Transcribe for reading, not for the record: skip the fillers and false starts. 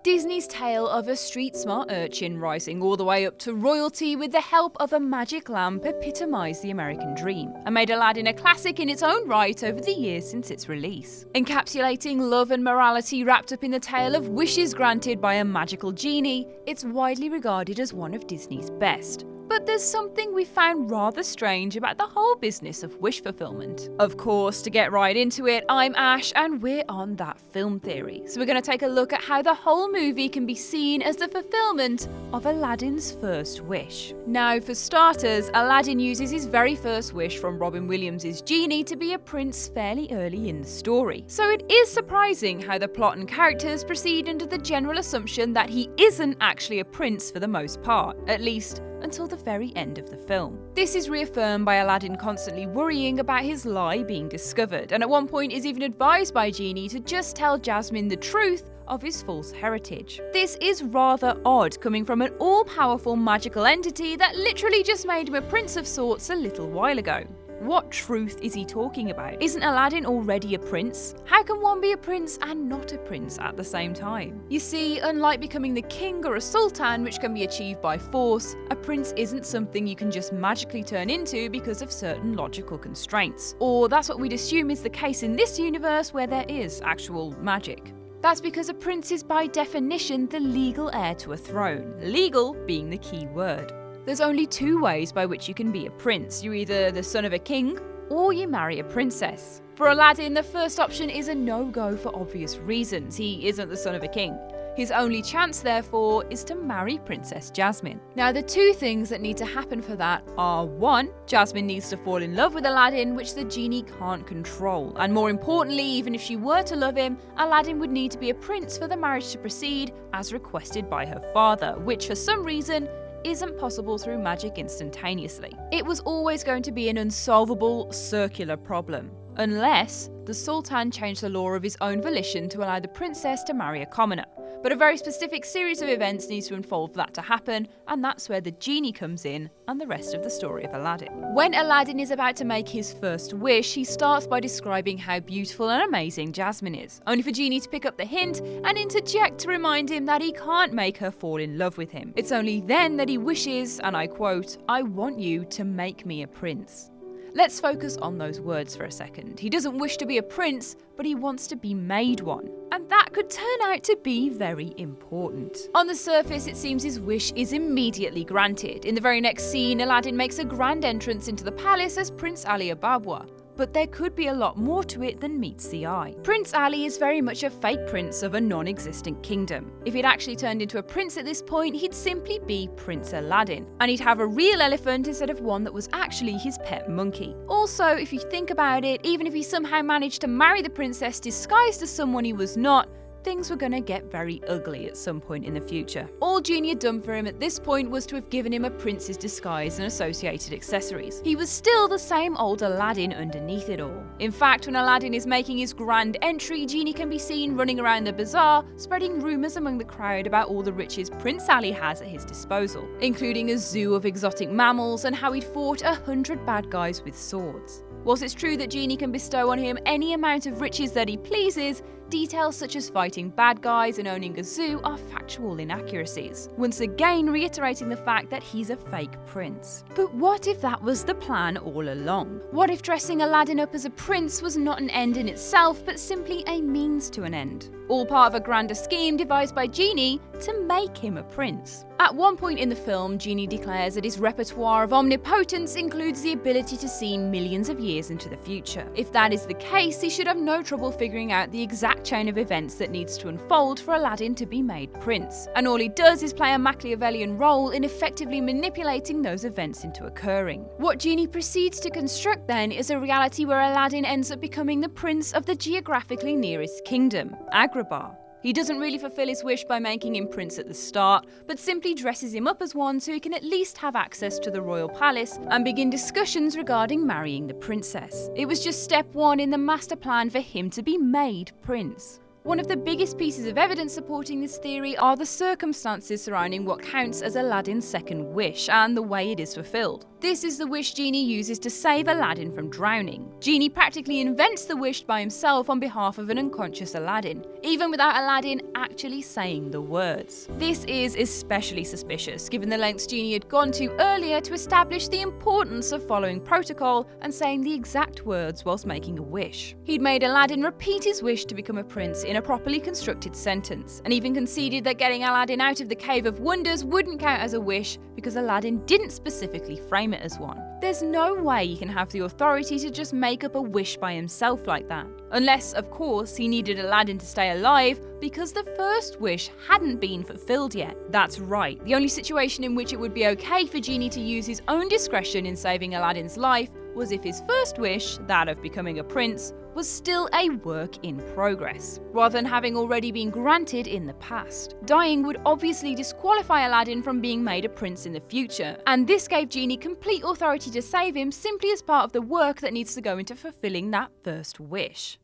Disney's tale of a street-smart urchin rising all the way up to royalty with the help of a magic lamp epitomised the American dream, and made Aladdin a classic in its own right over the years since its release. Encapsulating love and morality wrapped up in the tale of wishes granted by a magical genie, it's widely regarded as one of Disney's best. But there's something we found rather strange about the whole business of wish fulfillment. Of course, to get right into it, I'm Ash and we're on That Film Theory. So we're going to take a look at how the whole movie can be seen as the fulfillment of Aladdin's first wish. Now, for starters, Aladdin uses his very first wish from Robin Williams' Genie to be a prince fairly early in the story. So it is surprising how the plot and characters proceed under the general assumption that he isn't actually a prince for the most part, at least until the very end of the film. This is reaffirmed by Aladdin constantly worrying about his lie being discovered, and at one point is even advised by Genie to just tell Jasmine the truth of his false heritage. This is rather odd, coming from an all-powerful magical entity that literally just made him a prince of sorts a little while ago. What truth is he talking about? Isn't Aladdin already a prince? How can one be a prince and not a prince at the same time? You see, unlike becoming the king or a sultan, which can be achieved by force, a prince isn't something you can just magically turn into because of certain logical constraints. Or that's what we'd assume is the case in this universe where there is actual magic. That's because a prince is by definition the legal heir to a throne, legal being the key word. There's only two ways by which you can be a prince. You're either the son of a king, or you marry a princess. For Aladdin, the first option is a no-go for obvious reasons. He isn't the son of a king. His only chance, therefore, is to marry Princess Jasmine. Now, the two things that need to happen for that are: one, Jasmine needs to fall in love with Aladdin, which the genie can't control. And more importantly, even if she were to love him, Aladdin would need to be a prince for the marriage to proceed, as requested by her father, which for some reason isn't possible through magic instantaneously. It was always going to be an unsolvable, circular problem, unless the Sultan changed the law of his own volition to allow the princess to marry a commoner. But a very specific series of events needs to unfold for that to happen, and that's where the genie comes in and the rest of the story of Aladdin. When Aladdin is about to make his first wish, he starts by describing how beautiful and amazing Jasmine is, only for Genie to pick up the hint and interject to remind him that he can't make her fall in love with him. It's only then that he wishes, and I quote, "I want you to make me a prince." Let's focus on those words for a second. He doesn't wish to be a prince, but he wants to be made one. And that could turn out to be very important. On the surface, it seems his wish is immediately granted. In the very next scene, Aladdin makes a grand entrance into the palace as Prince Ali Ababwa. But there could be a lot more to it than meets the eye. Prince Ali is very much a fake prince of a non-existent kingdom. If he'd actually turned into a prince at this point, he'd simply be Prince Aladdin, and he'd have a real elephant instead of one that was actually his pet monkey. Also, if you think about it, even if he somehow managed to marry the princess disguised as someone he was not, things were gonna get very ugly at some point in the future. All Genie had done for him at this point was to have given him a prince's disguise and associated accessories. He was still the same old Aladdin underneath it all. In fact, when Aladdin is making his grand entry, Genie can be seen running around the bazaar, spreading rumours among the crowd about all the riches Prince Ali has at his disposal, including a zoo of exotic mammals and how he'd fought 100 bad guys with swords. Whilst it's true that Genie can bestow on him any amount of riches that he pleases, details such as fighting bad guys and owning a zoo are factual inaccuracies, once again reiterating the fact that he's a fake prince. But what if that was the plan all along? What if dressing Aladdin up as a prince was not an end in itself, but simply a means to an end? All part of a grander scheme devised by Genie to make him a prince. At one point in the film, Genie declares that his repertoire of omnipotence includes the ability to see millions of years into the future. If that is the case, he should have no trouble figuring out the exact chain of events that needs to unfold for Aladdin to be made prince. And all he does is play a Machiavellian role in effectively manipulating those events into occurring. What Genie proceeds to construct then is a reality where Aladdin ends up becoming the prince of the geographically nearest kingdom, Agrabah. He doesn't really fulfill his wish by making him prince at the start, but simply dresses him up as one so he can at least have access to the royal palace and begin discussions regarding marrying the princess. It was just step one in the master plan for him to be made prince. One of the biggest pieces of evidence supporting this theory are the circumstances surrounding what counts as Aladdin's second wish and the way it is fulfilled. This is the wish Genie uses to save Aladdin from drowning. Genie practically invents the wish by himself on behalf of an unconscious Aladdin, even without Aladdin actually saying the words. This is especially suspicious, given the lengths Genie had gone to earlier to establish the importance of following protocol and saying the exact words whilst making a wish. He'd made Aladdin repeat his wish to become a prince in a properly constructed sentence, and even conceded that getting Aladdin out of the Cave of Wonders wouldn't count as a wish because Aladdin didn't specifically frame it as one. There's no way he can have the authority to just make up a wish by himself like that. Unless, of course, he needed Aladdin to stay alive because the first wish hadn't been fulfilled yet. That's right, the only situation in which it would be okay for Genie to use his own discretion in saving Aladdin's life was if his first wish, that of becoming a prince, was still a work in progress, rather than having already been granted in the past. Dying would obviously disqualify Aladdin from being made a prince in the future, and this gave Genie complete authority to save him simply as part of the work that needs to go into fulfilling that first wish.